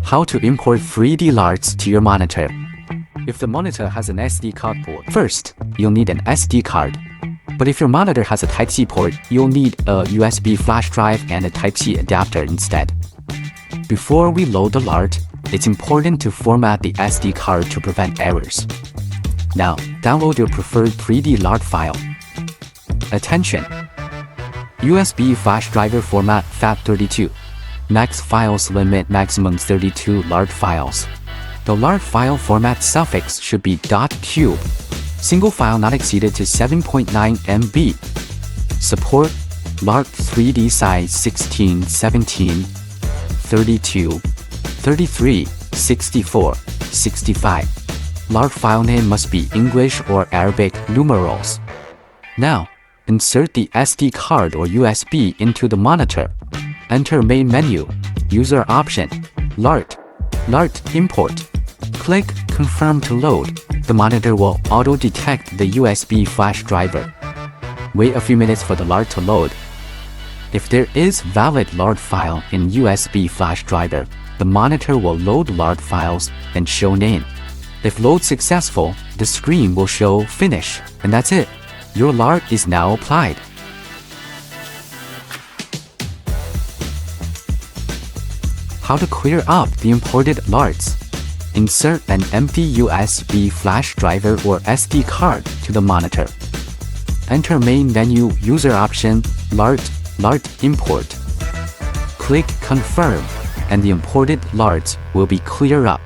How to import 3D LUTs to your monitor. If the monitor has an SD card port, first, you'll need an SD card. But if your monitor has a Type-C port, you'll need a USB flash drive and a Type-C adapter instead. Before we load the LUT, it's important to format the SD card to prevent errors. Now, download your preferred 3D LUT file. Attention! USB flash driver format FAT32. Max files limit maximum 32 LUT files. The LUT file format suffix should be .cube. Single file not exceeded to 7.9 MB. Support LUT 3D size 16, 17, 32, 33, 64, 65. LUT file name must be English or Arabic numerals. Now, insert the SD card or USB into the monitor. Enter main menu, user option, LUT import. Click confirm to load. The monitor will auto-detect the USB flash driver. Wait a few minutes for the LUT to load. If there is valid LUT file in USB flash driver, the monitor will load LUT files and show name. If load successful, the screen will show finish, and that's it. Your LUT is now applied. How to clear up the imported LUTs. Insert an empty USB flash driver or SD card to the monitor. Enter main menu user option LUT import. Click confirm and the imported LUTs will be cleared up.